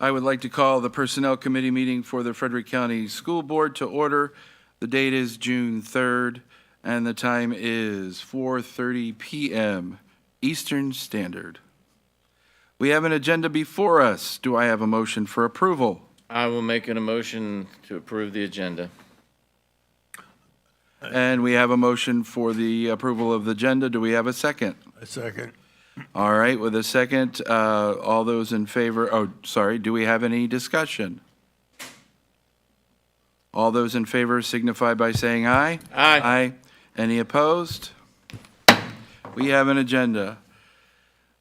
I would like to call the Personnel Committee meeting for the Frederick County School Board to order. The date is June 3rd, and the time is 4:30 p.m. Eastern Standard. We have an agenda before us. Do I have a motion for approval? I will make a motion to approve the agenda. And we have a motion for the approval of the agenda. Do we have a second? A second. All right, with a second, all those in favor, do we have any discussion? All those in favor signify by saying aye. Aye. Aye. Any opposed? We have an agenda.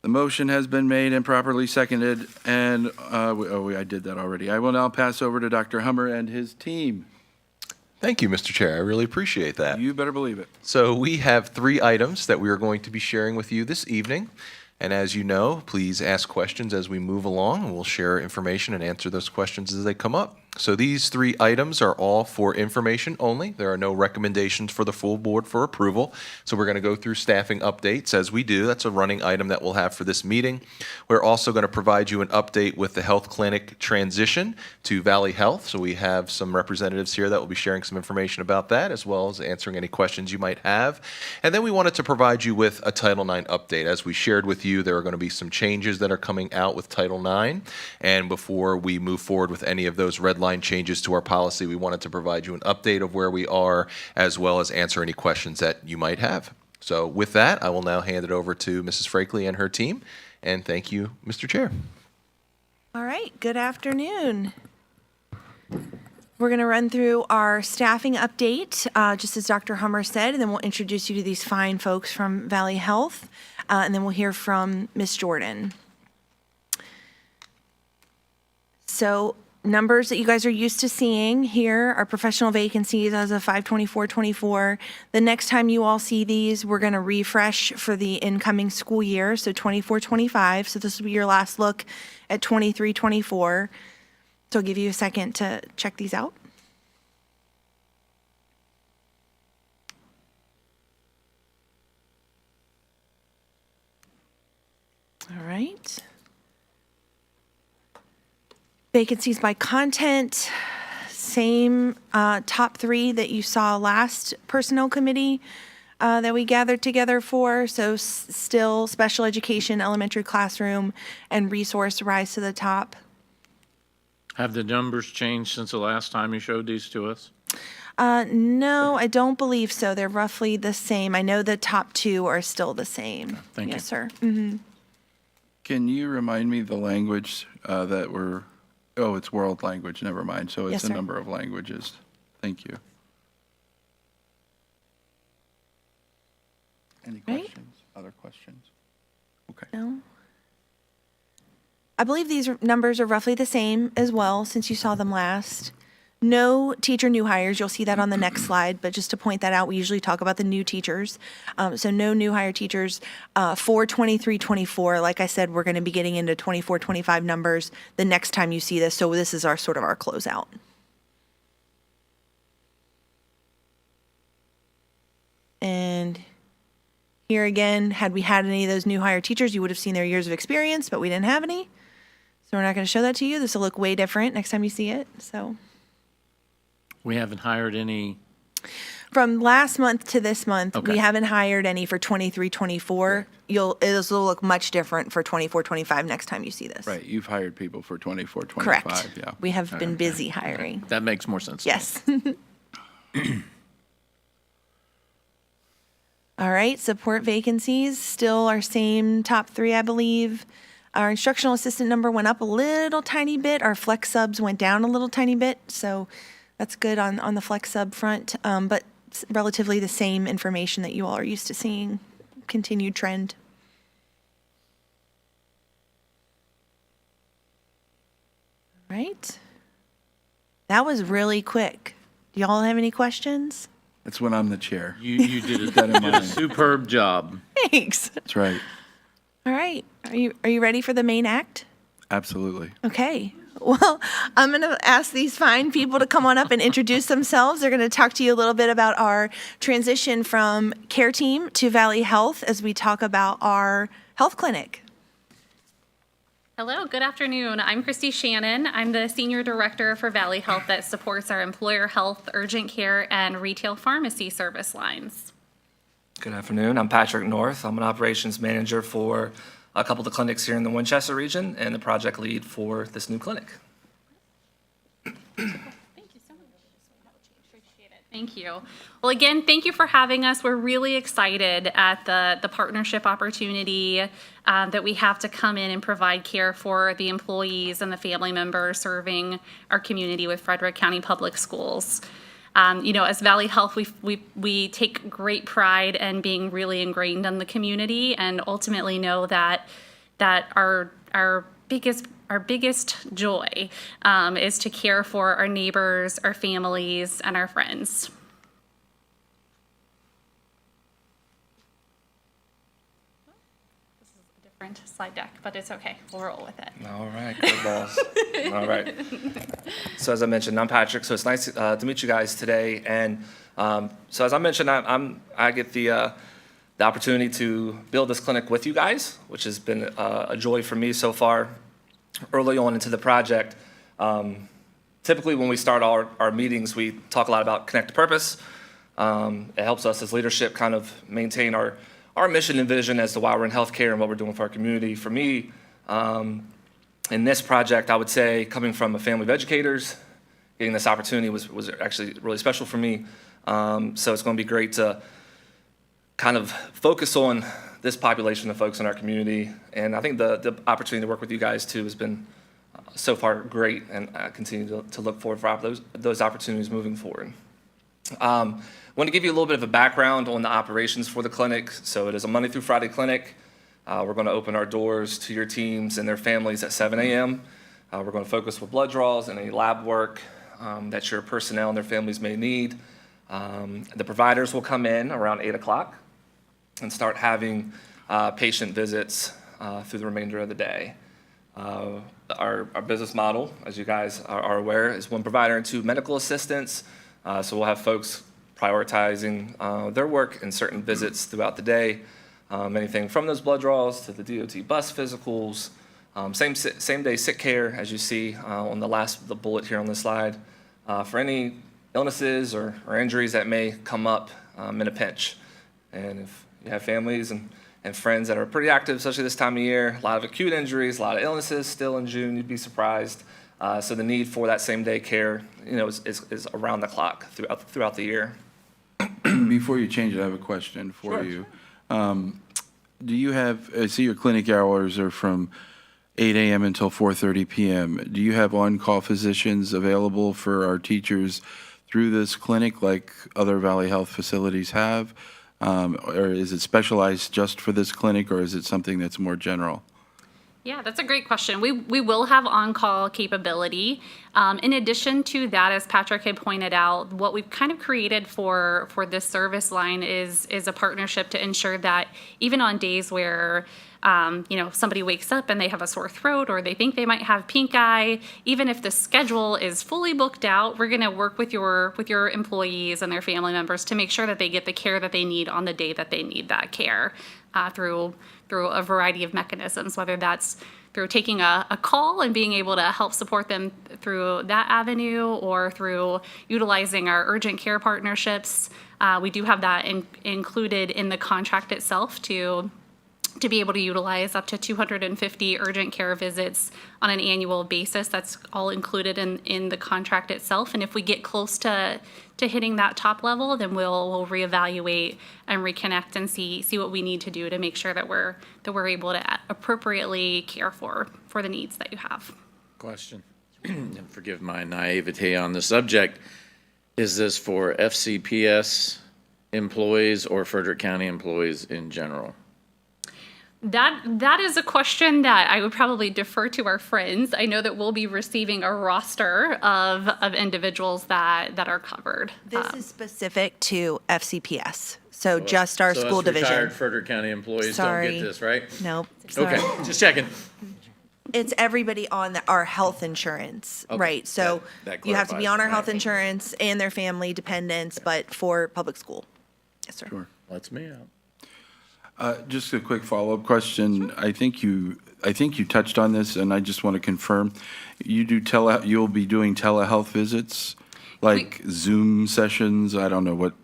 The motion has been made and properly seconded, and, I did that already. I will now pass over to Dr. Hummer and his team. Thank you, Mr. Chair. I really appreciate that. You better believe it. So we have 3 items that we are going to be sharing with you this evening. And as you know, please ask questions as we move along, and we'll share information and answer those questions as they come up. So these 3 items are all for information only. There are no recommendations for the full board for approval. So we're going to go through staffing updates as we do. That's a running item that we'll have for this meeting. We're also going to provide you an update with the health clinic transition to Valley Health. So we have some representatives here that will be sharing some information about that, as well as answering any questions you might have. And then we wanted to provide you with a Title IX update. As we shared with you, there are going to be some changes that are coming out with Title IX. And before we move forward with any of those red line changes to our policy, we wanted to provide you an update of where we are, as well as answer any questions that you might have. So with that, I will now hand it over to Mrs. Frakely and her team. And thank you, Mr. Chair. All right, good afternoon. We're going to run through our staffing update, just as Dr. Hummer said, and then we'll introduce you to these fine folks from Valley Health, and then we'll hear from Ms. Jordan. So numbers that you guys are used to seeing here are professional vacancies as of 5/24/24. The next time you all see these, we're going to refresh for the incoming school year, so 24/25. So this will be your last look at 23/24. So I'll give you a second to check these out. All right. Vacancies by content, same top 3 that you saw last personnel committee that we gathered together for. So still special education, elementary classroom, and resource rise to the top. Have the numbers changed since the last time you showed these to us? No, I don't believe so. They're roughly the same. I know the top 2 are still the same. Thank you. Yes, sir. Mm-hmm. Can you remind me the language that we're... Oh, it's world language, never mind. So Yes, it's a sir. number of languages. Thank you. Any Right. questions? Other questions? Okay. No. I believe these numbers are roughly the same as well since you saw them last. No teacher new hires. You'll see that on the next slide, but just to point that out, we usually talk about the new teachers. So no new hire teachers for 23/24. Like I said, we're going to be getting into 24/25 numbers the next time you see this. So this is our sort of our closeout. And here again, had we had any of those new hire teachers, you would have seen their years of experience, but we didn't have any. So we're not going to show that to you. This will look way different next time you see it. So We haven't hired any. from last month to this month, Okay. we haven't hired any for 23/24. This will look much different for 24/25 next time you see this. Right, you've hired people for 24/25. Correct. Yeah. We have been busy hiring. That makes more sense. Yes. All right, support vacancies, still our same top 3, I believe. Our instructional assistant number went up a little tiny bit. Our flex subs went down a little tiny bit, so that's good on the flex sub front, but it's relatively the same information that you all are used to seeing, continued trend. All right. That was really quick. Do y'all have any questions? That's when I'm the chair. You did that in a mind. superb job. Thanks. That's right. All right. Are you ready for the main act? Absolutely. Okay. Well, I'm going to ask these fine people to come on up and introduce themselves. They're going to talk to you a little bit about our transition from Care Team to Valley Health as we talk about our health clinic. Hello, good afternoon. I'm Christy Shannon. I'm the Senior Director for Valley Health that supports our employer health, urgent care, and retail pharmacy service lines. Good afternoon. I'm Patrick North. I'm an operations manager for a couple of the clinics here in the Winchester region and the project lead for this new clinic. Thank you so much. Appreciate it. Thank you. Well, again, thank you for having us. We're really excited at the partnership opportunity that we have to come in and provide care for the employees and the family members serving our community with Frederick County Public Schools. As Valley Health, we take great pride in being really ingrained in the community, and ultimately know that our biggest joy is to care for our neighbors, our families, and our friends. This is a different slide deck, but it's okay. We'll roll with it. All right, good balls. All right. So as I mentioned, I'm Patrick. So it's nice to meet you guys today. And so as I mentioned, I get the opportunity to build this clinic with you guys, which has been a joy for me so far. Early on into the project, typically when we start our meetings, we talk a lot about connect to purpose. It helps us as leadership kind of maintain our mission and vision as to why we're in healthcare and what we're doing for our community. For me, in this project, I would say coming from a family of educators, getting this opportunity was actually really special for me. So it's going to be great to kind of focus on this population of folks in our community. And I think the opportunity to work with you guys too has been so far great, and I continue to look forward for those opportunities moving forward. I want to give you a little bit of a background on the operations for the clinic. So it is a Monday through Friday clinic. We're going to open our doors to your teams and their families at 7 a.m. We're going to focus with blood draws and any lab work that your personnel and their families may need. The providers will come in around 8 o'clock and start having patient visits through the remainder of the day. Our business model, as you guys are aware, is one provider and 2 medical assistants. So we'll have folks prioritizing their work and certain visits throughout the day. Anything from those blood draws to the DOT bus physicals, same day sick care, as you see on the bullet here on this slide, for any illnesses or injuries that may come up in a pinch. And if you have families and friends that are pretty active, especially this time of year, a lot of acute injuries, a lot of illnesses still in June, you'd be surprised. So the need for that same day care, is around the clock throughout the year. Before you change it, I have a question for you. Do you have, I see your clinic hours are from 8 a.m. until 4:30 p.m. Do you have on-call physicians available for our teachers through this clinic like other Valley Health facilities have? Or is it specialized just for this clinic, or is it something that's more general? Yeah, that's a great question. We will have on-call capability. In addition to that, as Patrick had pointed out, what we've kind of created for this service line is a partnership to ensure that even on days where somebody wakes up and they have a sore throat or they think they might have pink eye, even if the schedule is fully booked out, we're going to work with your employees and their family members to make sure that they get the care that they need on the day that they need that care through a variety of mechanisms, whether that's through taking a call and being able to help support them through that avenue, or through utilizing our urgent care partnerships. We do have that included in the contract itself to be able to utilize up to 250 urgent care visits on an annual basis. That's all included in the contract itself. And if we get close to hitting that top level, then we'll reevaluate and reconnect and see what we need to do to make sure that we're able to appropriately care for the needs that you have. Question, and forgive my naivete on the subject. Is this for FCPS employees or Frederick County employees in general? That is a question that I would probably defer to our friends. I know that we'll be receiving a roster of individuals that are covered. This is specific to FCPS, so just our school us division. Retired Frederick County employees Sorry. don't get this, right? Nope. Okay, sorry. just checking. It's everybody on our health insurance, Okay, right? So that you have to be clarifies on our it. health insurance and their family dependents, but for public school. Yes, sir. Sure. Lets me out. Just a quick follow-up question. I think you touched on this, and I just want to confirm. You'll be doing telehealth visits, like Zoom sessions? I don't know what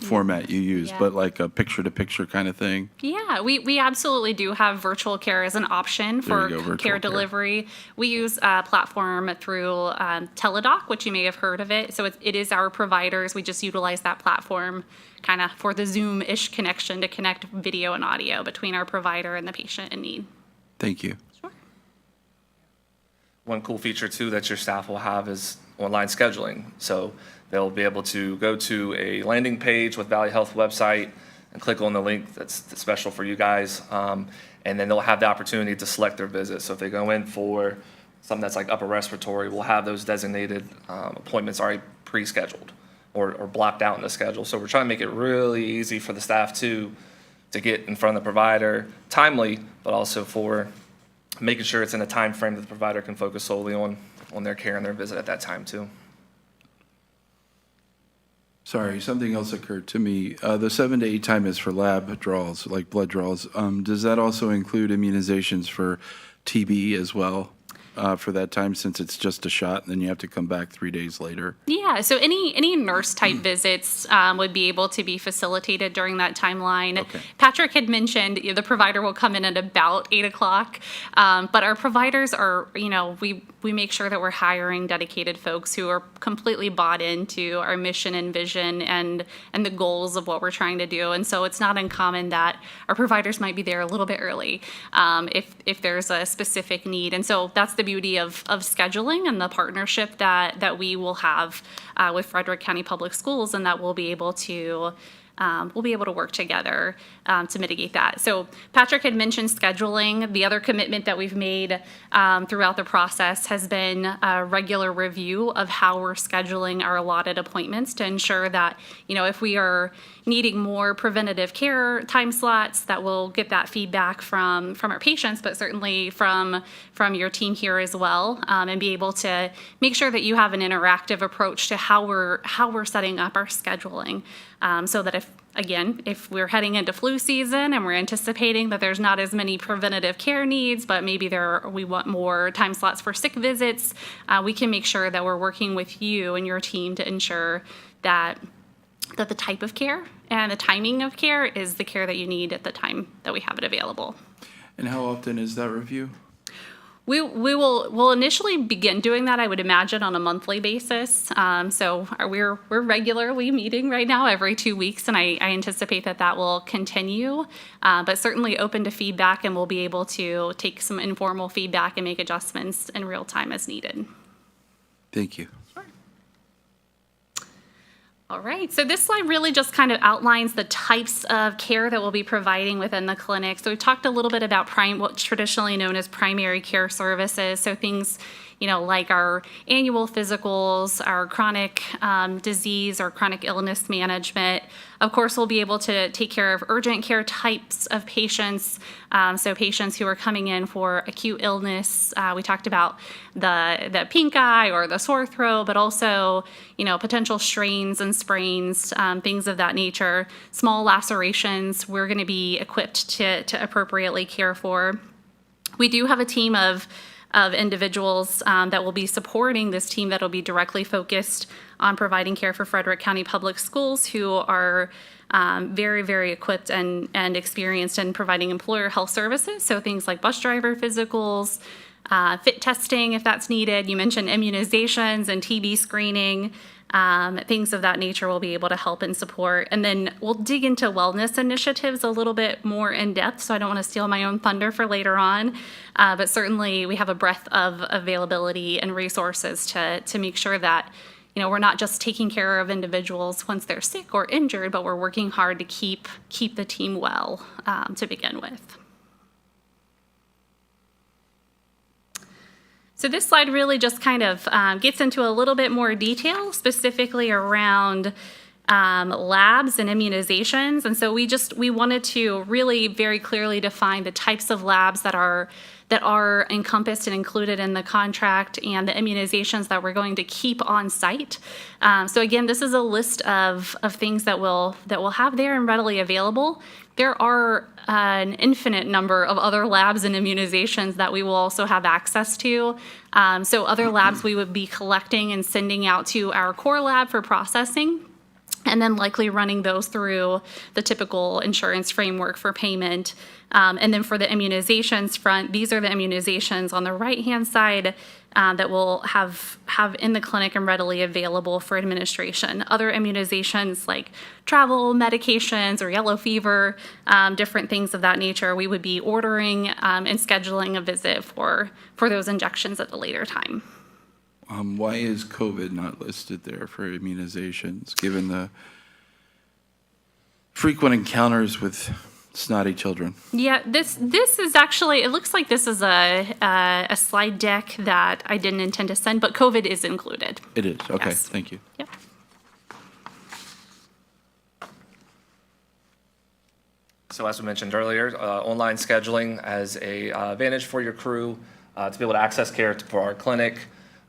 format you use, Yeah. but like a picture-to-picture kind of thing? Yeah, we absolutely do have virtual care as an option There you for go, virtual care care. delivery. We use a platform through Teladoc, which you may have heard of it. So it is our providers. We just utilize that platform kind of for the Zoom-ish connection to connect video and audio between our provider and the patient in need. Thank you. Sure. One cool feature too that your staff will have is online scheduling. So they'll be able to go to a landing page with Valley Health website and click on the link that's special for you guys. And then they'll have the opportunity to select their visit. So if they go in for something that's like upper respiratory, we'll have those designated appointments already pre-scheduled or blocked out in the schedule. So we're trying to make it really easy for the staff to get in front of the provider timely, but also for making sure it's in a time frame that the provider can focus solely on their care and their visit at that time too. Sorry, something else occurred to me. The 7 to 8 time is for lab draws, like blood draws. Does that also include immunizations for TB as well for that time, since it's just a shot and then you have to come back 3 days later? Yeah, so any nurse type visits would be able to be facilitated during that timeline. Okay. Patrick had mentioned the provider will come in at about 8 o'clock, but our providers are, we make sure that we're hiring dedicated folks who are completely bought into our mission and vision and the goals of what we're trying to do. And so it's not uncommon that our providers might be there a little bit early if there's a specific need. And so that's the beauty of scheduling and the partnership that we will have with Frederick County Public Schools, and that we'll be able to work together to mitigate that. So Patrick had mentioned scheduling. The other commitment that we've made throughout the process has been a regular review of how we're scheduling our allotted appointments to ensure that, if we are needing more preventative care time slots, that we'll get that feedback from our patients, but certainly from your team here as well, and be able to make sure that you have an interactive approach to how we're setting up our scheduling, so that if we're heading into flu season and we're anticipating that there's not as many preventative care needs, but maybe we want more time slots for sick visits, we can make sure that we're working with you and your team to ensure that the type of care and the timing of care is the care that you need at the time that we have it available. And how often is that review? We'll initially begin doing that, I would imagine, on a monthly basis. So we're regularly meeting right now every 2 weeks, and I anticipate that will continue. But certainly open to feedback, and we'll be able to take some informal feedback and make adjustments in real time as needed. Thank you. All right, so this slide really just kind of outlines the types of care that we'll be providing within the clinic. So we talked a little bit about what's traditionally known as primary care services. So things, like our annual physicals, our chronic disease or chronic illness management. Of course, we'll be able to take care of urgent care types of patients. So patients who are coming in for acute illness. We talked about the pink eye or the sore throat, but also, potential strains and sprains, things of that nature. Small lacerations, we're going to be equipped to appropriately care for. We do have a team of individuals that will be supporting this team that will be directly focused on providing care for Frederick County Public Schools, who are very, very equipped and experienced in providing employer health services. So things like bus driver physicals, fit testing if that's needed. You mentioned immunizations and TB screening. Things of that nature will be able to help and support. And then we'll dig into wellness initiatives a little bit more in depth, so I don't want to steal my own thunder for later on. But certainly we have a breadth of availability and resources to make sure that, we're not just taking care of individuals once they're sick or injured, but we're working hard to keep the team well to begin with. So this slide really just kind of gets into a little bit more detail, specifically around labs and immunizations. And so we wanted to really very clearly define the types of labs that are encompassed and included in the contract and the immunizations that we're going to keep on site. So again, this is a list of things that we'll have there and readily available. There are an infinite number of other labs and immunizations that we will also have access to. So other labs we would be collecting and sending out to our core lab for processing, and then likely running those through the typical insurance framework for payment. And then for the immunizations front, these are the immunizations on the right-hand side that we'll have in the clinic and readily available for administration. Other immunizations like travel medications or yellow fever, different things of that nature, we would be ordering and scheduling a visit for those injections at a later time. Why is COVID not listed there for immunizations, given the frequent encounters with snotty children? Yeah, this is actually, it looks like this is a slide deck that I didn't intend to send, but COVID is included. It is, okay, Yes. thank you. Yep. So as we mentioned earlier, online scheduling as a advantage for your crew to be able to access care for our clinic.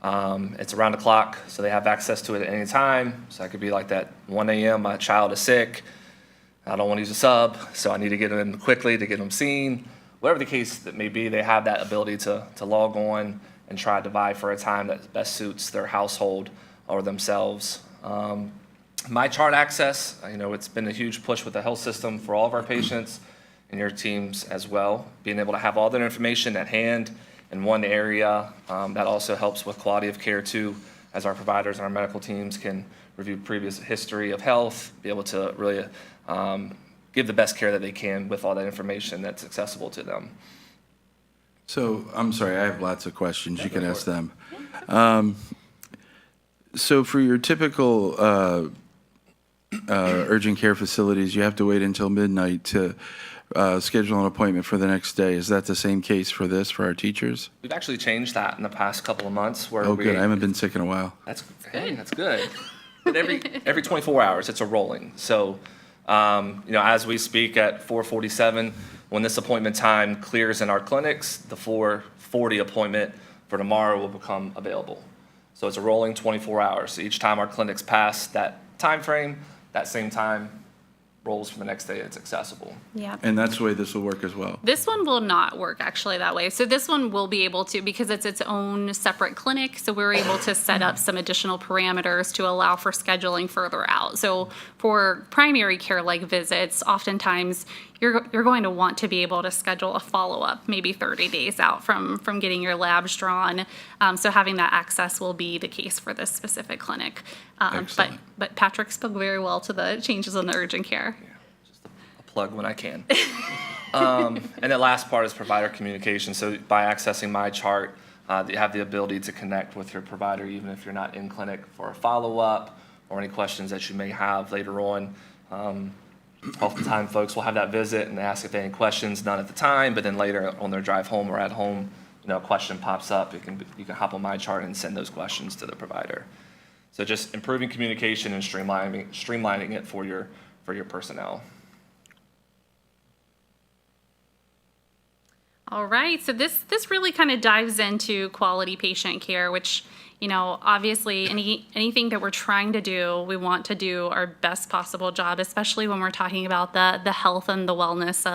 It's around the clock, so they have access to it at any time. So that could be like that 1 a.m., my child is sick. I don't want to use a sub, so I need to get them in quickly to get them seen. Whatever the case that may be, they have that ability to log on and try to vie for a time that best suits their household or themselves. My chart access, it's been a huge push with the health system for all of our patients and your teams as well. Being able to have all their information at hand in one area, that also helps with quality of care too, as our providers and our medical teams can review previous history of health, be able to really give the best care that they can with all that information that's accessible to them. So, I'm sorry, I have lots of questions, you can go ask for them. So for your typical urgent care facilities, you have to wait until midnight to schedule an appointment for the next day. Is that the same case for this, for our teachers? We've actually changed that in the past couple of months where Oh, good, I haven't been sick in a while. That's good. But every 24 hours, it's a rolling. So, as we speak at 4:47, when this appointment time clears in our clinics, the 4:40 appointment for tomorrow will become available. So it's a rolling 24 hours. So each time our clinics pass that time frame, that same time rolls for the next day it's accessible. Yeah. And that's the way this will work as well. This one will not work actually that way. So this one will be able to, because it's its own separate clinic, so we're able to set up some additional parameters to allow for scheduling further out. So for primary care like visits, oftentimes you're going to want to be able to schedule a follow-up maybe 30 days out from getting your labs drawn. So having that access will be the case for this specific clinic. Excellent. But Patrick spoke very well to the changes in the urgent care. A plug when I can. And the last part is provider communication. So by accessing my chart, you have the ability to connect with your provider even if you're not in clinic for a follow-up or any questions that you may have later on. Oftentimes folks will have that visit and they ask if they have any questions, none at the time, but then later on their drive home or at home, a question pops up. You can hop on my chart and send those questions to the provider. So just improving communication and streamlining it for your personnel. All right, so this really kind of dives into quality patient care, which, obviously anything that we're trying to do, we want to do our best possible job, especially when we're talking about the health and the wellness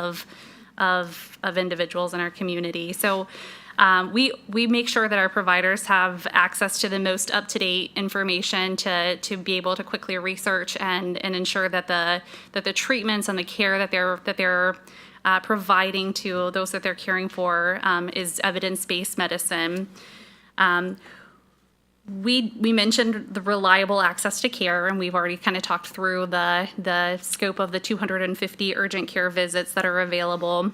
of individuals in our community. So we make sure that our providers have access to the most up-to-date information to be able to quickly research and ensure that the treatments and the care that they're providing to those that they're caring for is evidence-based medicine. We mentioned the reliable access to care, and we've already kind of talked through the scope of the 250 urgent care visits that are available.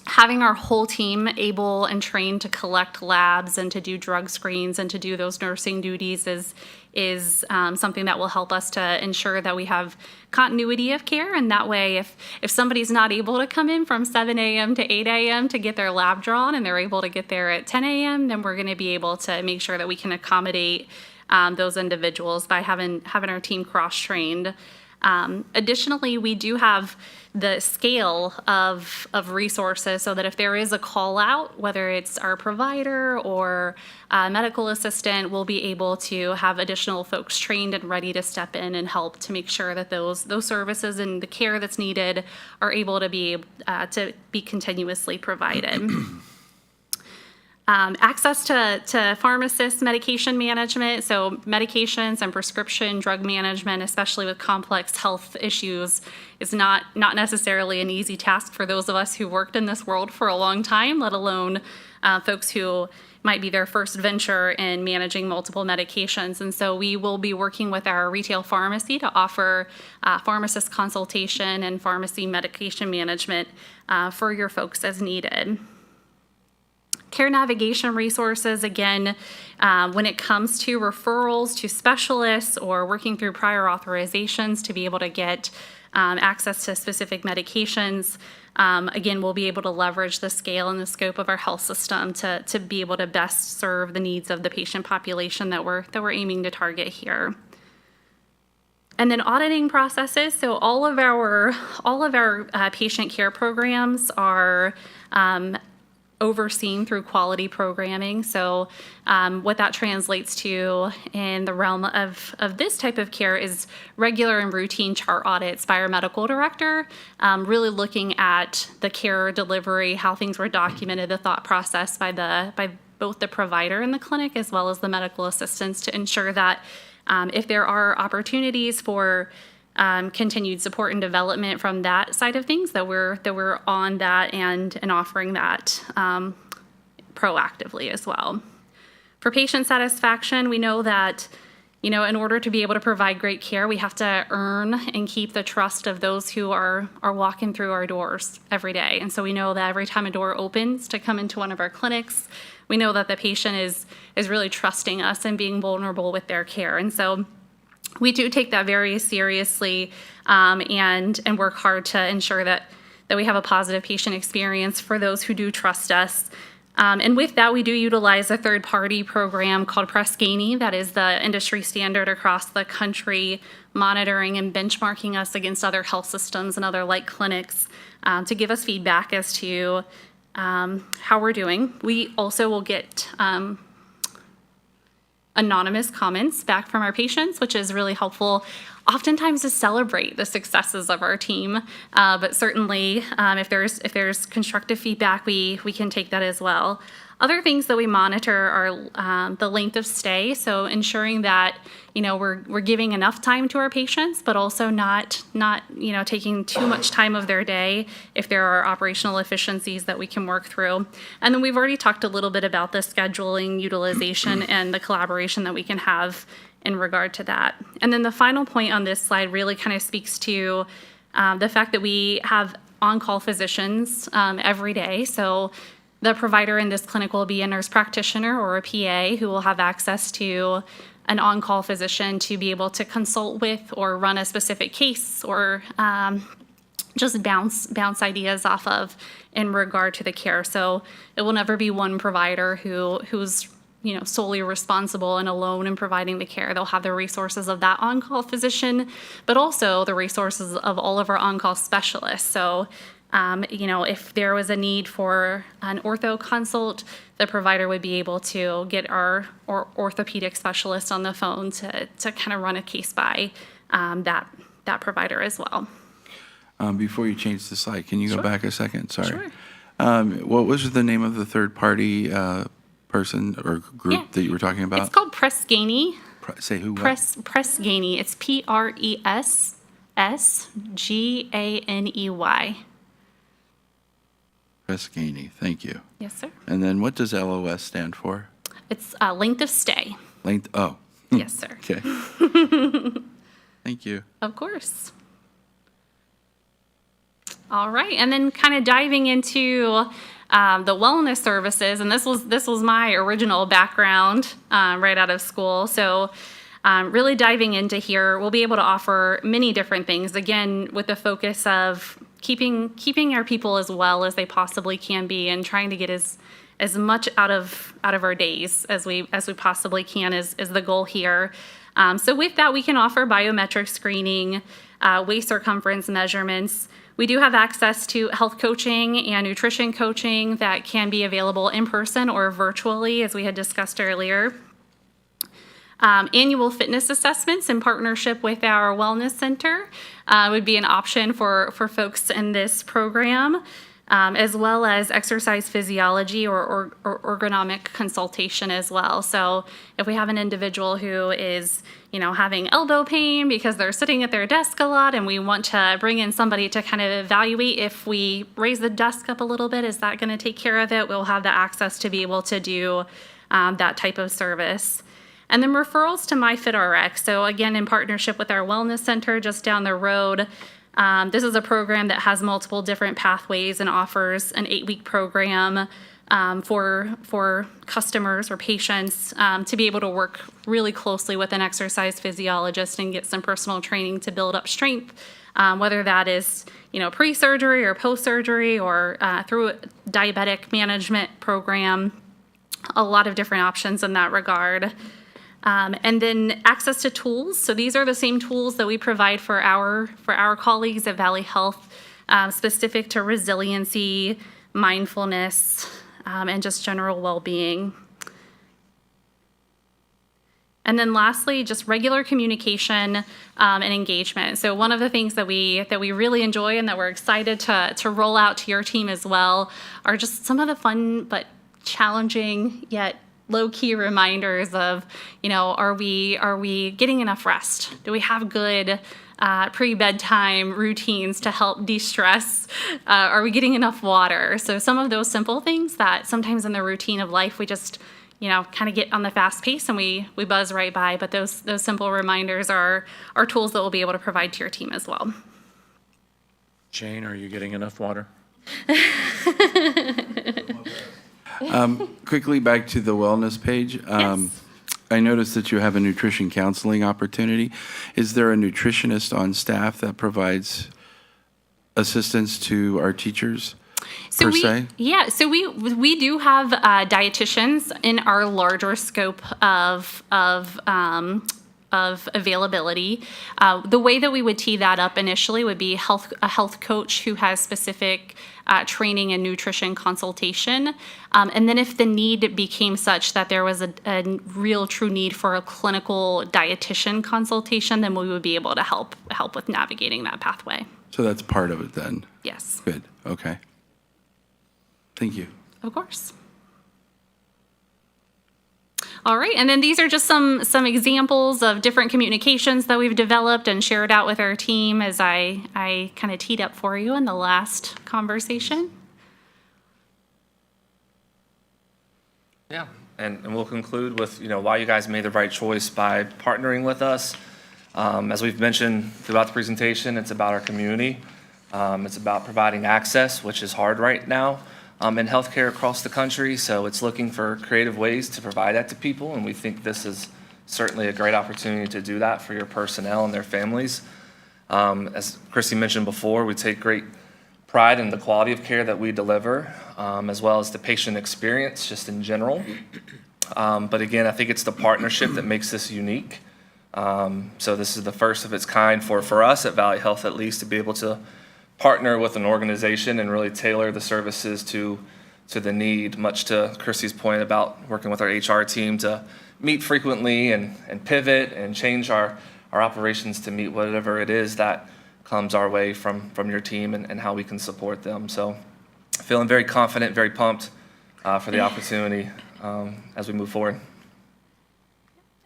Having our whole team able and trained to collect labs and to do drug screens and to do those nursing duties is something that will help us to ensure that we have continuity of care. And that way, if somebody's not able to come in from 7 a.m. to 8 a.m. to get their lab drawn and they're able to get there at 10 a.m., then we're going to be able to make sure that we can accommodate those individuals by having our team cross-trained. Additionally, we do have the scale of resources so that if there is a call out, whether it's our provider or medical assistant, we'll be able to have additional folks trained and ready to step in and help to make sure that those services and the care that's needed are able to be continuously provided. Access to pharmacists, medication management, so medications and prescription drug management, especially with complex health issues, is not necessarily an easy task for those of us who worked in this world for a long time, let alone folks who might be their first venture in managing multiple medications. And so we will be working with our retail pharmacy to offer pharmacist consultation and pharmacy medication management for your folks as needed. Care navigation resources, again, when it comes to referrals to specialists or working through prior authorizations to be able to get access to specific medications, again, we'll be able to leverage the scale and the scope of our health system to be able to best serve the needs of the patient population that we're aiming to target here. And then auditing processes. So all of our patient care programs are overseen through quality programming. So what that translates to in the realm of this type of care is regular and routine chart audits by our medical director, really looking at the care delivery, how things were documented, the thought process by both the provider in the clinic as well as the medical assistants to ensure that if there are opportunities for continued support and development from that side of things, that we're on that and offering that proactively as well. For patient satisfaction, we know that in order to be able to provide great care, we have to earn and keep the trust of those who are walking through our doors every day. And so we know that every time a door opens to come into one of our clinics, we know that the patient is really trusting us and being vulnerable with their care. And so we do take that very seriously and work hard to ensure that we have a positive patient experience for those who do trust us. And with that, we do utilize a third-party program called Press Ganey. That is the industry standard across the country, monitoring and benchmarking us against other health systems and other like clinics to give us feedback as to how we're doing. We also will get anonymous comments back from our patients, which is really helpful, oftentimes to celebrate the successes of our team. But certainly, if there's constructive feedback, we can take that as well. Other things that we monitor are the length of stay, so ensuring that we're giving enough time to our patients, but also not taking too much time of their day if there are operational efficiencies that we can work through. And then we've already talked a little bit about the scheduling, utilization, and the collaboration that we can have in regard to that. And then the final point on this slide really kind of speaks to the fact that we have on-call physicians every day. So the provider in this clinic will be a nurse practitioner or a PA who will have access to an on-call physician to be able to consult with or run a specific case or just bounce ideas off of in regard to the care. So it will never be one provider who's solely responsible and alone in providing the care. They'll have the resources of that on-call physician, but also the resources of all of our on-call specialists. So if there was a need for an ortho consult, the provider would be able to get our orthopedic specialist on the phone to kind of run a case by that provider as well. Before you change the slide, can you go back a second? Sorry. Sure. What was the name of the third-party person or group that you were talking about? It's called Press Ganey. Say who? Press Ganey. It's PRESSGANEY. Press Ganey. Thank you. Yes, sir. And then what does LOS stand for? It's length of stay. Length. Oh. Yes, sir. Okay. Thank you. Of course. All right, and then kind of diving into the wellness services, and this was my original background right out of school. So really diving into here, we'll be able to offer many different things, again, with the focus of keeping our people as well as they possibly can be and trying to get as much out of our days as we possibly can is the goal here. So with that, we can offer biometric screening, waist circumference measurements. We do have access to health coaching and nutrition coaching that can be available in person or virtually, as we had discussed earlier. Annual fitness assessments in partnership with our wellness center would be an option for folks in this program, as well as exercise physiology or ergonomic consultation as well. So if we have an individual who is, having elbow pain because they're sitting at their desk a lot and we want to bring in somebody to kind of evaluate if we raise the desk up a little bit, is that going to take care of it? We'll have the access to be able to do that type of service. And then referrals to MyFitRx. So again, in partnership with our wellness center just down the road, this is a program that has multiple different pathways and offers an 8-week program for customers or patients to be able to work really closely with an exercise physiologist and get some personal training to build up strength, whether that is pre-surgery or post-surgery or through a diabetic management program. A lot of different options in that regard. And then access to tools. So these are the same tools that we provide for our colleagues at Valley Health, specific to resiliency, mindfulness, and just general well-being. And then lastly, just regular communication and engagement. So one of the things that we really enjoy and that we're excited to roll out to your team as well are just some of the fun but challenging yet low-key reminders of, are we getting enough rest? Do we have good pre-bedtime routines to help de-stress? Are we getting enough water? So some of those simple things that sometimes in the routine of life we just kind of get on the fast pace and we buzz right by, but those simple reminders are tools that we'll be able to provide to your team as well. Jane, are you getting enough water? Quickly back to the wellness page. Yes. I noticed that you have a nutrition counseling opportunity. Is there a nutritionist on staff that provides assistance to our teachers per se? Yeah, so we do have dietitians in our larger scope of availability. The way that we would tee that up initially would be a health coach who has specific training and nutrition consultation. And then if the need became such that there was a real true need for a clinical dietitian consultation, then we would be able to help with navigating that pathway. So that's part of it then? Yes. Good, okay. Thank you. Of course. All right, and then these are just some examples of different communications that we've developed and shared out with our team as I kind of teed up for you in the last conversation. Yeah, and we'll conclude with, why you guys made the right choice by partnering with us. As we've mentioned throughout the presentation, it's about our community. It's about providing access, which is hard right now in healthcare across the country. So it's looking for creative ways to provide that to people. And we think this is certainly a great opportunity to do that for your personnel and their families. As Chrissy mentioned before, we take great pride in the quality of care that we deliver, as well as the patient experience just in general. But again, I think it's the partnership that makes this unique. So this is the first of its kind for us at Valley Health, at least, to be able to partner with an organization and really tailor the services to the need, much to Chrissy's point about working with our HR team to meet frequently and pivot and change our operations to meet whatever it is that comes our way from your team and how we can support them. So feeling very confident, very pumped for the opportunity as we move forward.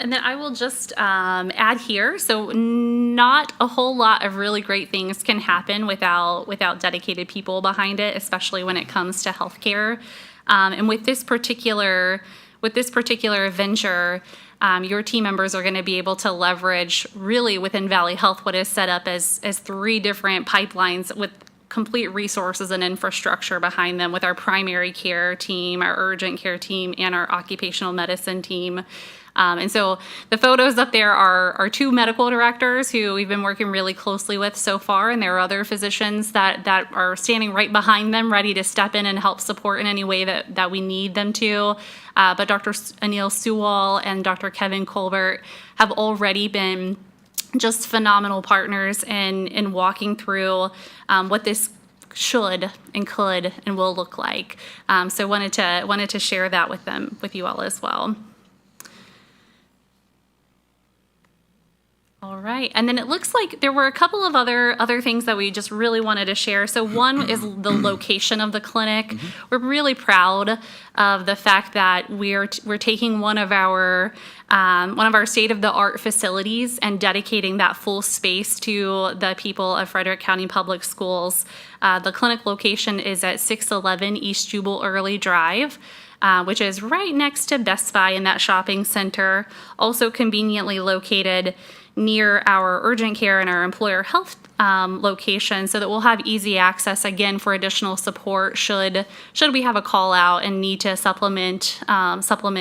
And then I will just add here, so not a whole lot of really great things can happen without dedicated people behind it, especially when it comes to healthcare. And with this particular venture, your team members are going to be able to leverage really within Valley Health what is set up as 3 different pipelines with complete resources and infrastructure behind them with our primary care team, our urgent care team, and our occupational medicine team. And so the photos up there are two medical directors who we've been working really closely with so far, and there are other physicians that are standing right behind them, ready to step in and help support in any way that we need them to. But Dr. Anil Sewall and Dr. Kevin Colbert have already been just phenomenal partners in walking through what this should and could and will look like. So wanted to share that with you all as well. All right, and then it looks like there were a couple of other things that we just really wanted to share. So one is the location of the clinic. We're really proud of the fact that we're taking one of our state-of-the-art facilities and dedicating that full space to the people of Frederick County Public Schools. The clinic location is at 611 East Jubal Early Drive, which is right next to Best Buy in that shopping center, also conveniently located near our urgent care and our employer health location, so that we'll have easy access again for additional support should we have a call out and need to supplement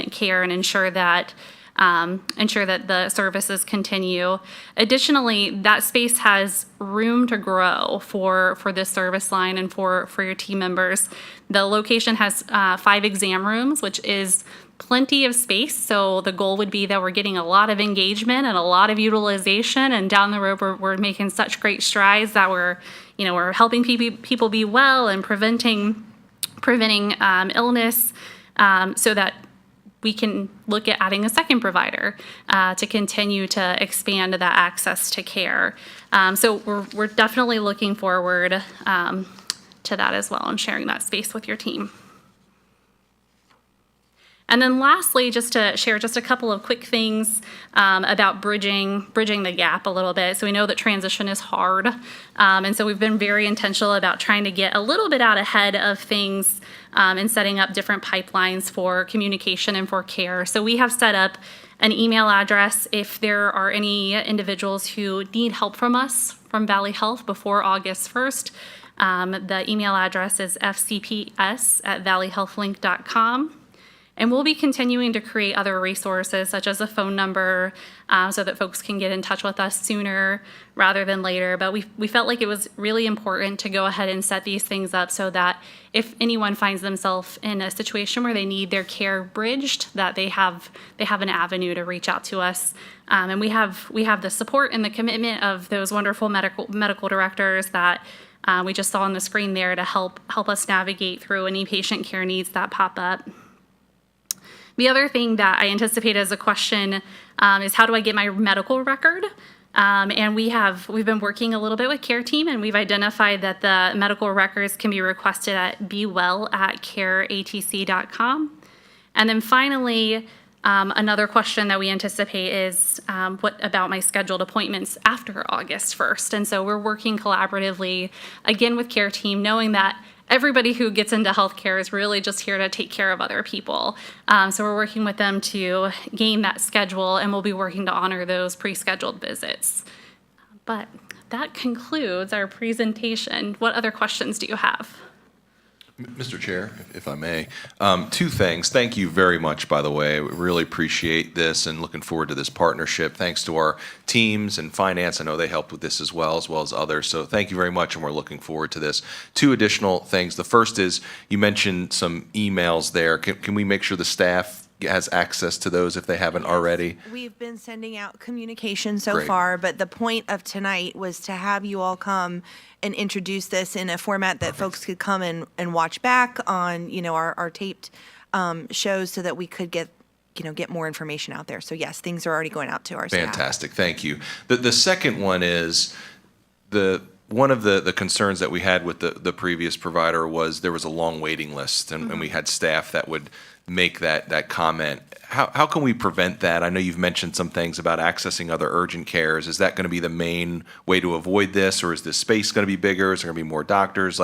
care and ensure that the services continue. Additionally, that space has room to grow for this service line and for your team members. The location has 5 exam rooms, which is plenty of space. So the goal would be that we're getting a lot of engagement and a lot of utilization, and down the road we're making such great strides that we're helping people be well and preventing illness, so that we can look at adding a second provider to continue to expand that access to care. So we're definitely looking forward to that as well and sharing that space with your team. And then lastly, just to share just a couple of quick things about bridging the gap a little bit. So we know that transition is hard. And so we've been very intentional about trying to get a little bit out ahead of things and setting up different pipelines for communication and for care. So we have set up an email address if there are any individuals who need help from us, from Valley Health, before August 1st. The email address is fcps@valleyhealthlink.com. And we'll be continuing to create other resources, such as a phone number, so that folks can get in touch with us sooner rather than later. But we felt like it was really important to go ahead and set these things up so that if anyone finds themselves in a situation where they need their care bridged, that they have an avenue to reach out to us. And we have the support and the commitment of those wonderful medical directors that we just saw on the screen there to help us navigate through any patient care needs that pop up. The other thing that I anticipate as a question is, how do I get my medical record? And we've been working a little bit with Care Team, and we've identified that the medical records can be requested at bewell@careatc.com. And then finally, another question that we anticipate is, what about my scheduled appointments after August 1st? And so we're working collaboratively, again, with Care Team, knowing that everybody who gets into healthcare is really just here to take care of other people. So we're working with them to gain that schedule, and we'll be working to honor those pre-scheduled visits. But that concludes our presentation. What other questions do you have? Mr. Chair, if I may, 2 things. Thank you very much, by the way. We really appreciate this and looking forward to this partnership. Thanks to our teams and finance. I know they helped with this as well as others. So thank you very much, and we're looking forward to this. 2 additional things. The first is, you mentioned some emails there. Can we make sure the staff has access to those if they haven't already? We've been sending out communication so Great. far, but the point of tonight was to have you all come and introduce this in a format that folks could come and watch back on, our taped shows, so that we could get more information out there. So yes, things are already going out to our staff. Fantastic, thank you. The second one is, one of the concerns that we had with the previous provider was there was a long waiting list, and we had staff that would make that comment. How can we prevent that? I know you've mentioned some things about accessing other urgent cares. Is that going to be the main way to avoid this, or is this space going to be bigger? Is there going to be more doctors?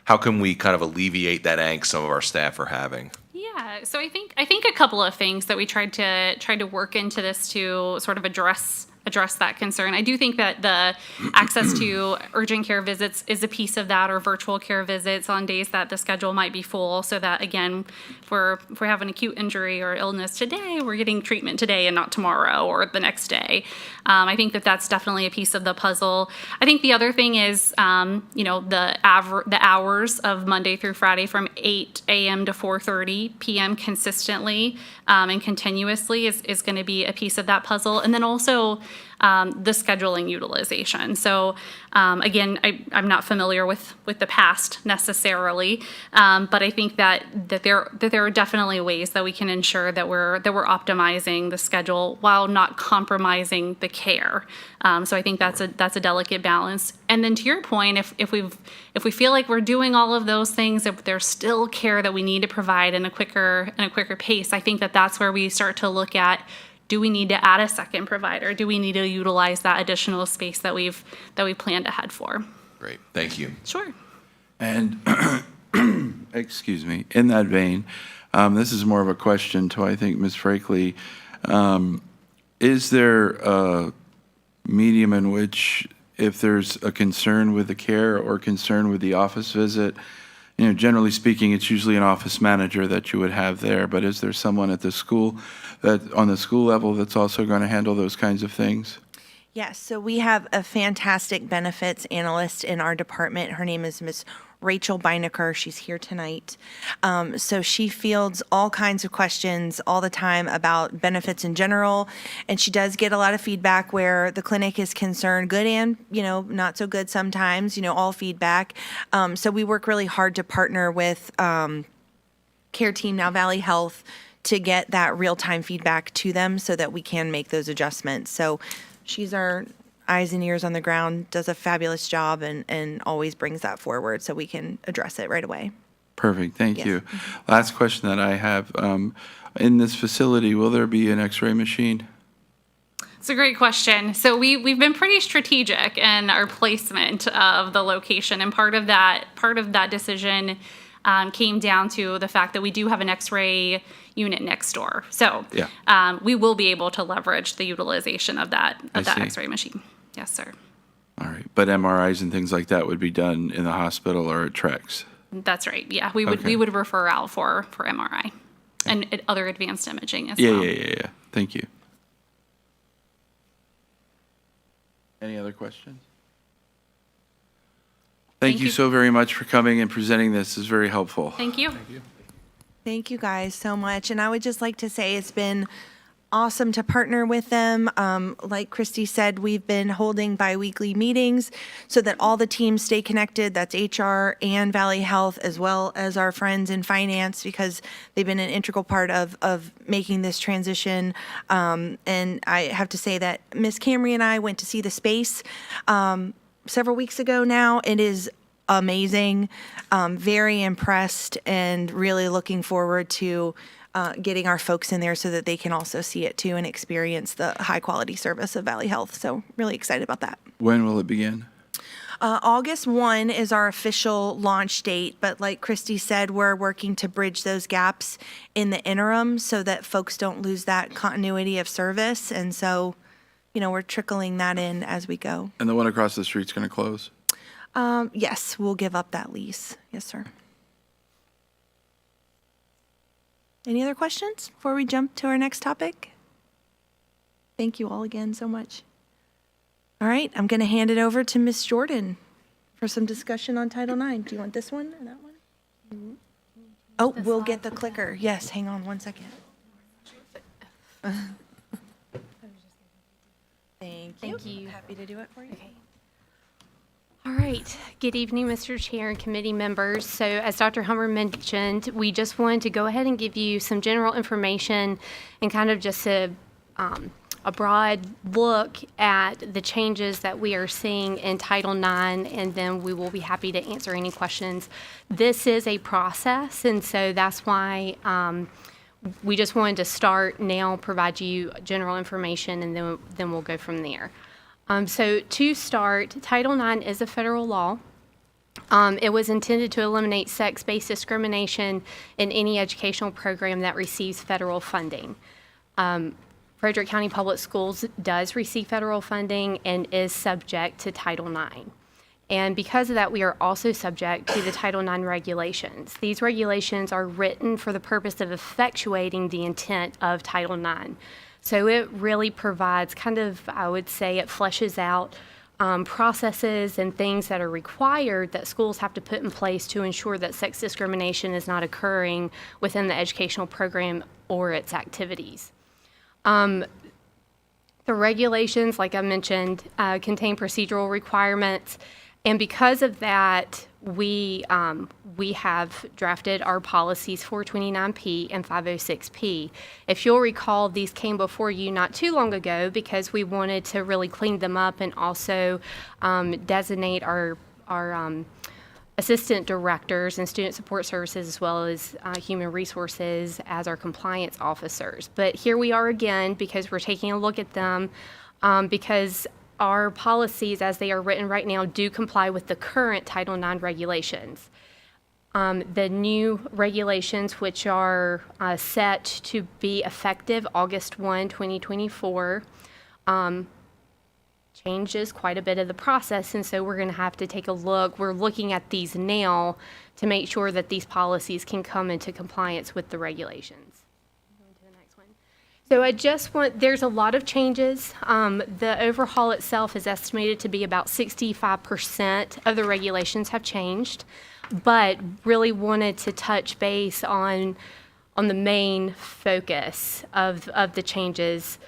How can we kind of alleviate that angst some of our staff are having? Yeah, so I think a couple of things that we tried to work into this to sort of address address that concern. I do think that the access to urgent care visits is a piece of that, or virtual care visits on days that the schedule might be full, so that, again, if we're having acute injury or illness today, we're getting treatment today and not tomorrow or the next day. I think that that's definitely a piece of the puzzle. I think the other thing is, the hours of Monday through Friday from 8 a.m. to 4:30 p.m. consistently and continuously is going to be a piece of that puzzle. And then also the scheduling utilization. So again, I'm not familiar with the past necessarily, but I think that there are definitely ways that we can ensure that we're optimizing the schedule while not compromising the care. So I think that's a delicate balance. And then to your point, if we feel like we're doing all of those things, if there's still care that we need to provide in a quicker pace, I think that's where we start to look at, do we need to add a second provider? Do we need to utilize that additional space that we planned ahead for? Great, thank you. Sure. And, excuse me, in that vein, this is more of a question to, I think, Ms. Frakely. Is there a medium in which, if there's a concern with the care or concern with the office visit, generally speaking, it's usually an office manager that you would have there, but is there someone at the school on the school level that's also going to handle those kinds of things? Yes, so we have a fantastic benefits analyst in our department. Her name is Miss Rachel Beinecker. She's here tonight. So she fields all kinds of questions all the time about benefits in general, and she does get a lot of feedback where the clinic is concerned, good and, not so good sometimes, all feedback. So we work really hard to partner with Care Team, now Valley Health, to get that real-time feedback to them so that we can make those adjustments. So she's our eyes and ears on the ground, does a fabulous job, and always brings that forward so we can address it right away. Perfect, thank Yes. you. Last question that I have, in this facility, will there be an x-ray machine? It's a great question. So we've been pretty strategic in our placement of the location, and part of that decision came down to the fact that we do have an x-ray unit next door. So Yeah. we will be able to leverage the utilization of that see. x-ray machine. Yes, sir. All right, but MRIs and things like that would be done in the hospital or at Trex? That's right. Yeah, we Okay. would refer out for MRI and other advanced imaging as Yeah, well. yeah. Thank you. Any other questions? Thank Thank you you. so very much for coming and presenting this. It's very helpful. Thank you. Thank you guys so much. And I would just like to say it's been awesome to partner with them. Like Christy said, we've been holding biweekly meetings so that all the teams stay connected. That's HR and Valley Health, as well as our friends in finance, because they've been an integral part of making this transition. And I have to say that Miss Camry and I went to see the space several weeks ago now. It is amazing. Very impressed and really looking forward to getting our folks in there so that they can also see it too and experience the high quality service of Valley Health. So really excited about that. When will it begin? August 1 is our official launch date, but like Christy said, we're working to bridge those gaps in the interim so that folks don't lose that continuity of service. And so, we're trickling that in as we go. And the one across the street's going to close? Yes, we'll give up that lease. Yes, sir. Any other questions before we jump to our next topic? Thank you all again so much. All right, I'm going to hand it over to Ms. Jordan for some discussion on Title IX. Do you want this one or that one? Oh, we'll get the clicker. Yes, hang on one second. Thank you. Happy to do it for you. All right. Good evening, Mr. Chair and committee members. So as Dr. Hummer mentioned, we just wanted to go ahead and give you some general information and kind of just a broad look at the changes that we are seeing in Title IX, and then we will be happy to answer any questions. This is a process, and so that's why we just wanted to start now, provide you general information, and then we'll go from there. So to start, Title IX is a federal law. It was intended to eliminate sex-based discrimination in any educational program that receives federal funding. Frederick County Public Schools does receive federal funding and is subject to Title IX. And because of that, we are also subject to the Title IX regulations. These regulations are written for the purpose of effectuating the intent of Title IX. So it really provides kind of, I would say, it fleshes out processes and things that are required that schools have to put in place to ensure that sex discrimination is not occurring within the educational program or its activities. The regulations, like I mentioned, contain procedural requirements, and because of that, we have drafted our policies 429P and 506P. If you'll recall, these came before you not too long ago because we wanted to really clean them up and also designate our assistant directors and student support services as well as human resources as our compliance officers. But here we are again because we're taking a look at them because our policies as they are written right now do comply with the current Title IX regulations. The new regulations, which are set to be effective August 1, 2024, changes quite a bit of the process, and so we're going to have to take a look. We're looking at these now to make sure that these policies can come into compliance with the regulations. Go to the next one. So there's a lot of changes. The overhaul itself is estimated to be about 65% of the regulations have changed, but really wanted to touch base on the main focus of the changes.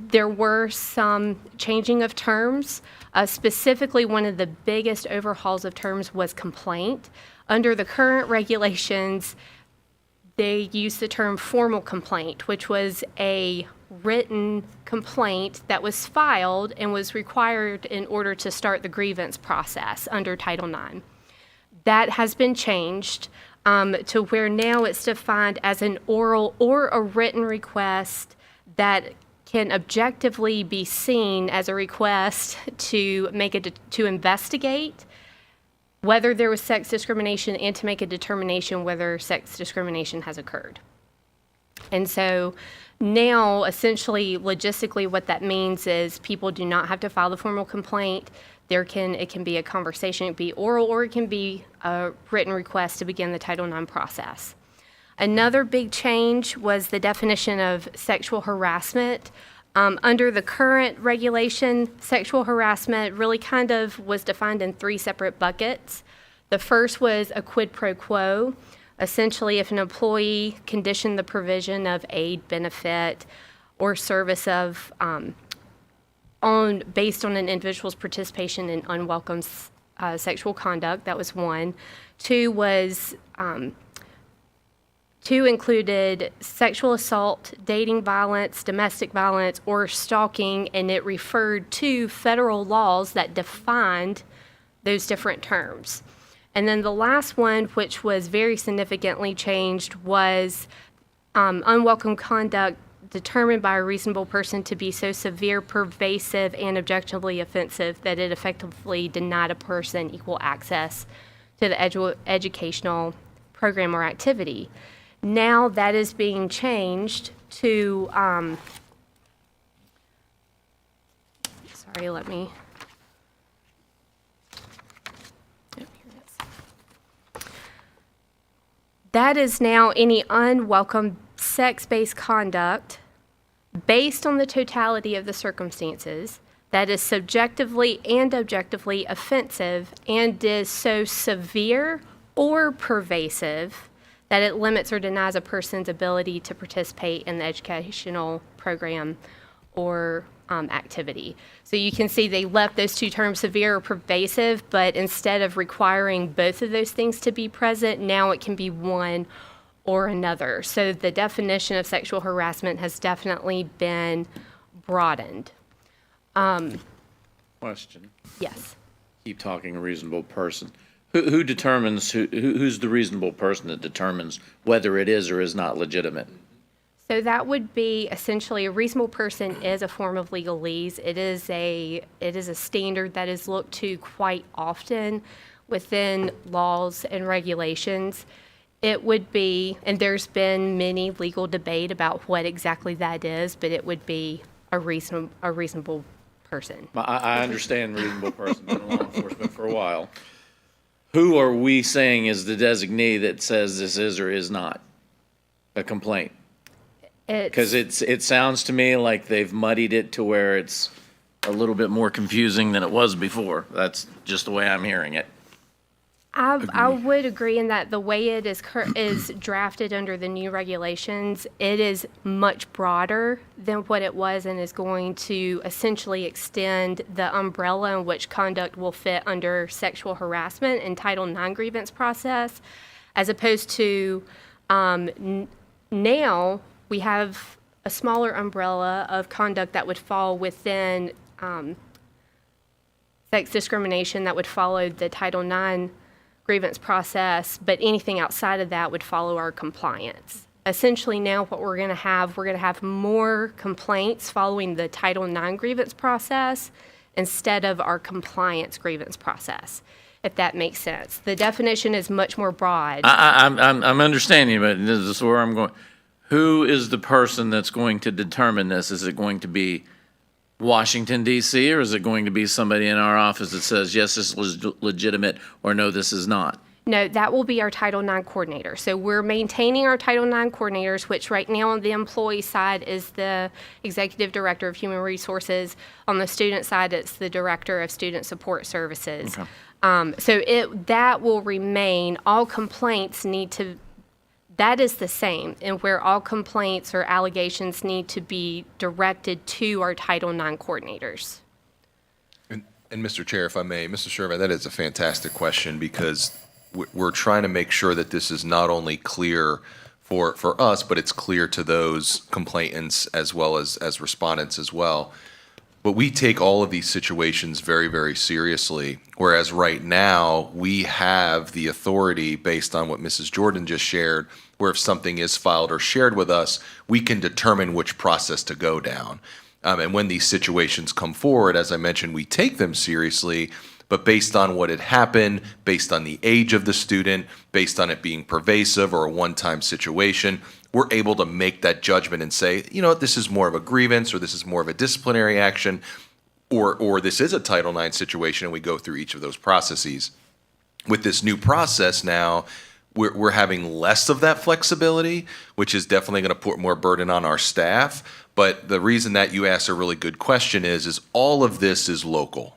There were some changing of terms. Specifically, one of the biggest overhauls of terms was complaint. Under the current regulations, they use the term formal complaint, which was a written complaint that was filed and was required in order to start the grievance process under Title IX. That has been changed to where now it's defined as an oral or a written request that can objectively be seen as a request to to investigate whether there was sex discrimination and to make a determination whether sex discrimination has occurred. And so now, essentially, logistically, what that means is people do not have to file the formal complaint. It can be a conversation, it can be oral, or it can be a written request to begin the Title IX process. Another big change was the definition of sexual harassment. Under the current regulation, sexual harassment really kind of was defined in three separate buckets. The first was a quid pro quo. Essentially, if an employee conditioned the provision of aid, benefit, or service of based on an individual's participation in unwelcome sexual conduct, that was one. Two included sexual assault, dating violence, domestic violence, or stalking, and it referred to federal laws that defined those different terms. And then the last one, which was very significantly changed, was unwelcome conduct determined by a reasonable person to be so severe, pervasive, and objectively offensive that it effectively denied a person equal access to the educational program or activity. Now that is being changed to, that is now any unwelcome sex-based conduct based on the totality of the circumstances that is subjectively and objectively offensive and is so severe or pervasive that it limits or denies a person's ability to participate in the educational program or activity. So you can see they left those two terms, severe or pervasive, but instead of requiring both of those things to be present, now it can be one or another. So the definition of sexual harassment has definitely been broadened. Question. Yes. Keep talking a reasonable person. Who determines, who's the reasonable person that determines whether it is or is not legitimate? So that would be essentially a reasonable person is a form of legalese. It is a standard that is looked to quite often within laws and regulations. It would be, and there's been many legal debate about what exactly that is, but it would be a reasonable person. I understand reasonable person, been in law enforcement for a while. Who are we saying is the designee that says this is or is not a complaint? Because it sounds to me like they've muddied it to where it's a little bit more confusing than it was before. That's just the way I'm hearing it. I would agree in that the way it is drafted under the new regulations, it is much broader than what it was and is going to essentially extend the umbrella in which conduct will fit under sexual harassment and Title IX grievance process, as opposed to now we have a smaller umbrella of conduct that would fall within sex discrimination that would follow the Title IX grievance process, but anything outside of that would follow our compliance. Essentially now what we're going to have more complaints following the Title IX grievance process instead of our compliance grievance process, if that makes sense. The definition is much more broad. I'm understanding, but this is where I'm going. Who is the person that's going to determine this? Is it going to be Washington, D.C., or is it going to be somebody in our office that says, yes, this is legitimate, or no, this is not? No, that will be our Title IX coordinator. So we're maintaining our Title IX coordinators, which right now on the employee side is the Executive Director of Human Resources. On the student side, it's the Director of Student Support Services. Okay. That will remain. All complaints that is the same, and where all complaints or allegations need to be directed to our Title IX coordinators. And Mr. Chair, if I may, Mr. Sherman, that is a fantastic question because we're trying to make sure that this is not only clear for us, but it's clear to those complainants as well as respondents as well. But we take all of these situations very, very seriously, whereas right now we have the authority based on what Mrs. Jordan just shared, where if something is filed or shared with us, we can determine which process to go down. And when these situations come forward, as I mentioned, we take them seriously, but based on what had happened, based on the age of the student, based on it being pervasive or a one-time situation, we're able to make that judgment and say, you know what, this is more of a grievance, or this is more of a disciplinary action, or this is a Title IX situation, and we go through each of those processes. With this new process now, we're having less of that flexibility, which is definitely going to put more burden on our staff. But the reason that you asked a really good question is all of this is local.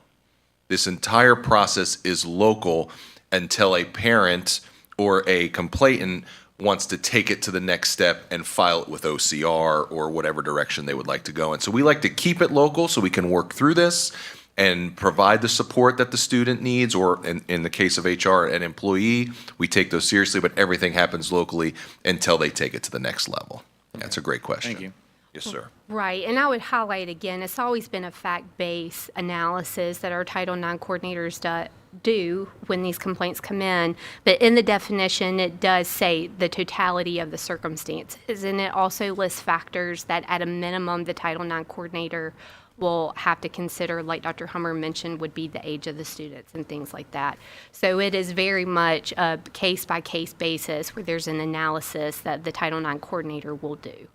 This entire process is local until a parent or a complainant wants to take it to the next step and file it with OCR or whatever direction they would like to go in. So we like to keep it local so we can work through this and provide the support that the student needs, or in the case of HR, an employee, we take those seriously, but everything happens locally until they take it to the next level. That's a great question. Thank you. Yes, sir. Right, and I would highlight again, it's always been a fact-based analysis that our Title IX coordinators do when these complaints come in, but in the definition, it does say the totality of the circumstances, and it also lists factors that at a minimum, the Title IX coordinator will have to consider, like Dr. Hummer mentioned, would be the age of the students and things like that. So it is very much a case-by-case basis where there's an analysis that the Title IX coordinator will do.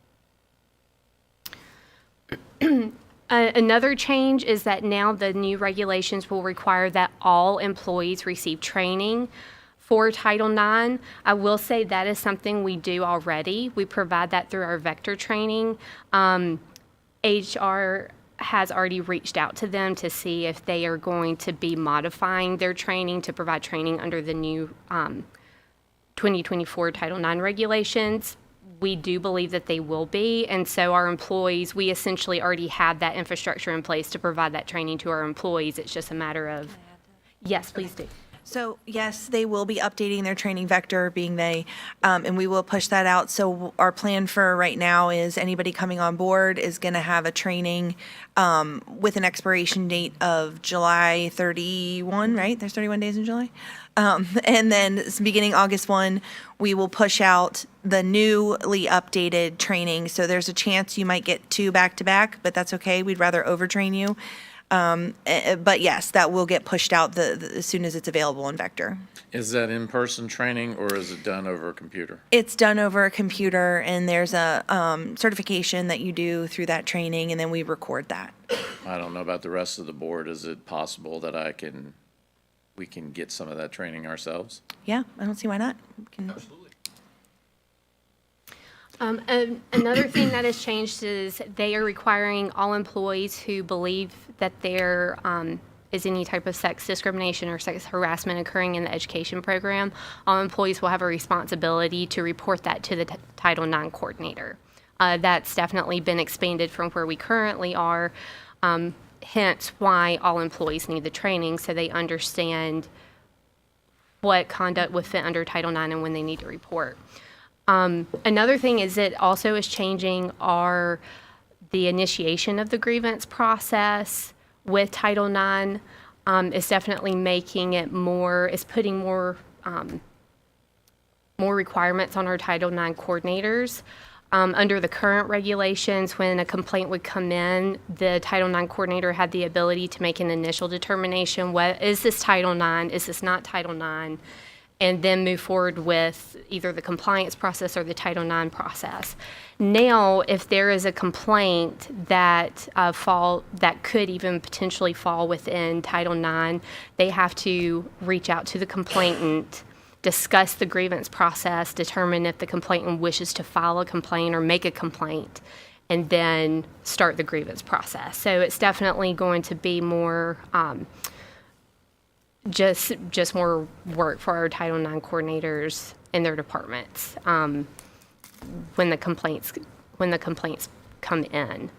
Another change is that now the new regulations will require that all employees receive training for Title IX. I will say that is something we do already. We provide that through our vector training. HR has already reached out to them to see if they are going to be modifying their training to provide training under the new 2024 Title IX regulations. We do believe that they will be, and so our employees, we essentially already have that infrastructure in place to provide that training to our employees. It's just a matter of, yes, please do. So yes, they will be updating their training vector, being they, and we will push that out. So our plan for right now is anybody coming on board is going to have a training with an expiration date of July 31, right? There's 31 days in July. And then beginning August 1, we will push out the newly updated training. So there's a chance you might get 2 back-to-back, but that's okay. We'd rather overtrain you. But yes, that will get pushed out as soon as it's available in Vector. Is that in-person training or is it done over a computer? It's done over a computer, and there's a certification that you do through that training, and then we record that. I don't know about the rest of the board. Is it possible that we can get some of that training ourselves? Yeah, I don't see why not. We can- Another thing that has changed is they are requiring all employees who believe that there is any type of sex discrimination or sex harassment occurring in the education program, all employees will have a responsibility to report that to the Title IX coordinator. That's definitely been expanded from where we currently are, hence why all employees need the training so they understand what conduct would fit under Title IX and when they need to report. Another thing is it also is changing the initiation of the grievance process with Title IX. Is definitely making it is putting more requirements on our Title IX coordinators. Under the current regulations, when a complaint would come in, the Title IX coordinator had the ability to make an initial determination, is this Title IX, is this not Title IX? And then move forward with either the compliance process or the Title IX process. Now, if there is a complaint that could even potentially fall within Title IX, they have to reach out to the complainant, discuss the grievance process, determine if the complainant wishes to file a complaint or make a complaint, and then start the grievance process. So it's definitely going to be more just more work for our Title IX coordinators in their departments when the complaints come in.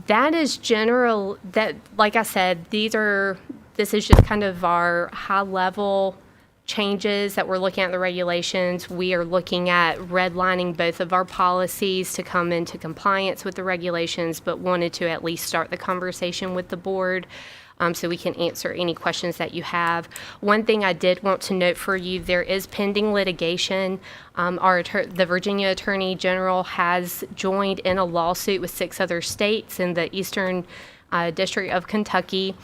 That is general. That, like I said, this is just kind of our high level changes that we're looking at the regulations. We are looking at redlining both of our policies to come into compliance with the regulations, but wanted to at least start the conversation with the board. So we can answer any questions that you have. One thing I did want to note for you, there is pending litigation. The Virginia Attorney General has joined in a lawsuit with 6 other states in the Eastern District of Kentucky,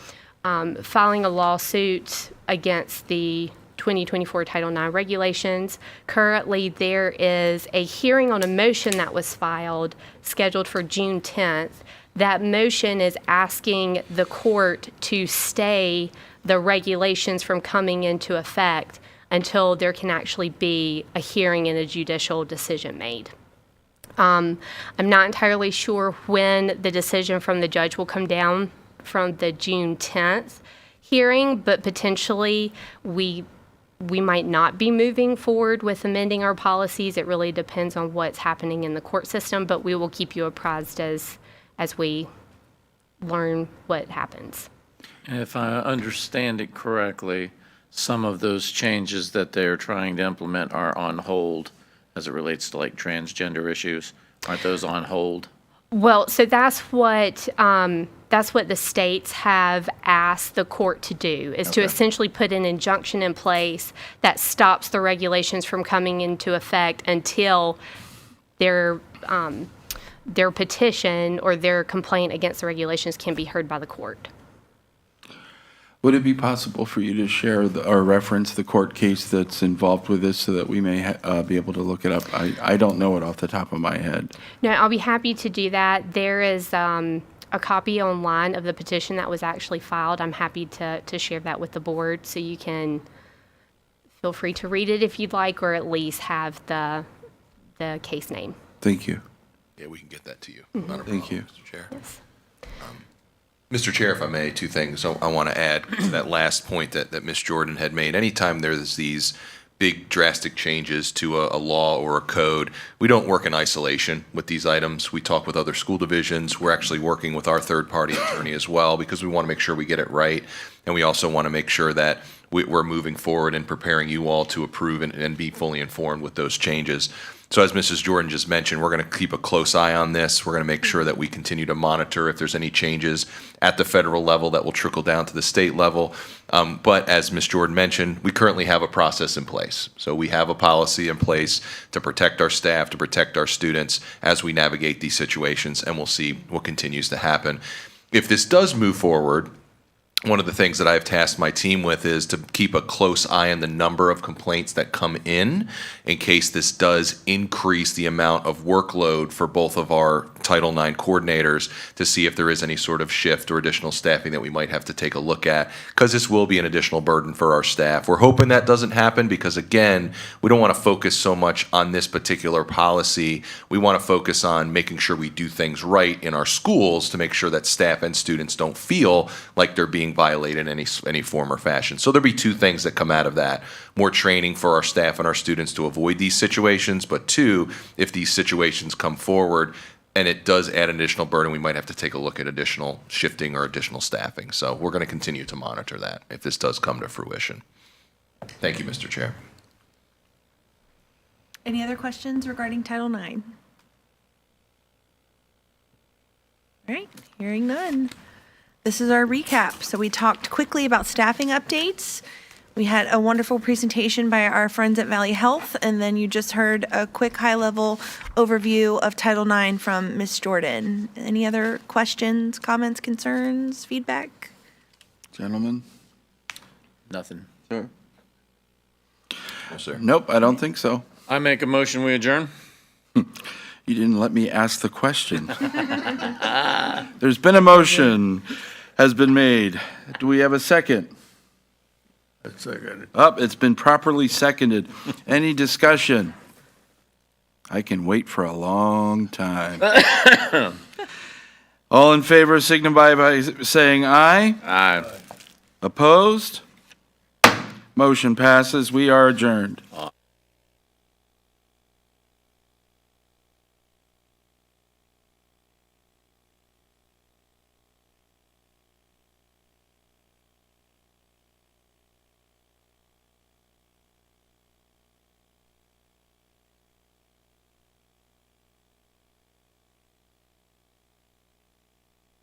filing a lawsuit against the 2024 Title IX regulations. Currently, there is a hearing on a motion that was filed scheduled for June 10th. That motion is asking the court to stay the regulations from coming into effect until there can actually be a hearing and a judicial decision made. I'm not entirely sure when the decision from the judge will come down from the June 10th hearing, but potentially we might not be moving forward with amending our policies. It really depends on what's happening in the court system, but we will keep you apprised as we learn what happens. If I understand it correctly, some of those changes that they're trying to implement are on hold as it relates to like transgender issues. Aren't those on hold? Well, so that's what the states have asked the court to do, is to essentially put an injunction in place that stops the regulations from coming into effect until their petition or their complaint against the regulations can be heard by the court. Would it be possible for you to share or reference the court case that's involved with this so that we may be able to look it up? I don't know it off the top of my head. No, I'll be happy to do that. There is a copy online of the petition that was actually filed. I'm happy to share that with the board, so you can feel free to read it if you'd like, or at least have the case name. Thank you. Yeah, we can get that to you. Not a problem, Thank you. Mr. Chair. Yes. Mr. Chair, if I may, 2 things I want to add to that last point that Ms. Jordan had made. Anytime there's these big drastic changes to a law or a code, we don't work in isolation with these items. We talk with other school divisions. We're actually working with our third-party attorney as well, because we want to make sure we get it right. And we also want to make sure that we're moving forward and preparing you all to approve and be fully informed with those changes. So as Mrs. Jordan just mentioned, we're going to keep a close eye on this. We're going to make sure that we continue to monitor if there's any changes at the federal level that will trickle down to the state level. But as Ms. Jordan mentioned, we currently have a process in place. So we have a policy in place to protect our staff, to protect our students as we navigate these situations, and we'll see what continues to happen. if this does move forward, one of the things that I've tasked my team with is to keep a close eye on the number of complaints that come in case this does increase the amount of workload for both of our Title IX coordinators to see if there is any sort of shift or additional staffing that we might have to take a look at, because this will be an additional burden for our staff. We're hoping that doesn't happen because, again, we don't want to focus so much on this particular policy. We want to focus on making sure we do things right in our schools to make sure that staff and students don't feel like they're being violated in any form or fashion. So there'll be two things that come out of that. More training for our staff and our students to avoid these situations, but two, if these situations come forward and it does add an additional burden, we might have to take a look at additional shifting or additional staffing. So we're going to continue to monitor that if this does come to fruition. Thank you, Mr. Chair. Any other questions regarding Title IX? All right, hearing none. This is our recap. So we talked quickly about staffing updates. We had a wonderful presentation by our friends at Valley Health, and then you just heard a quick high-level overview of Title IX from Ms. Jordan. Any other questions, comments, concerns, feedback? Gentlemen? Nothing. Sir? Yes, sir. Nope, I don't think so. I make a motion, we adjourn? You didn't let me ask the question. There's been a motion, has been made. Do we have a second? Up, it's been properly seconded. Any discussion? I can wait for a long time. All in favor signify by saying aye. Aye. Opposed? Motion passes. We are adjourned.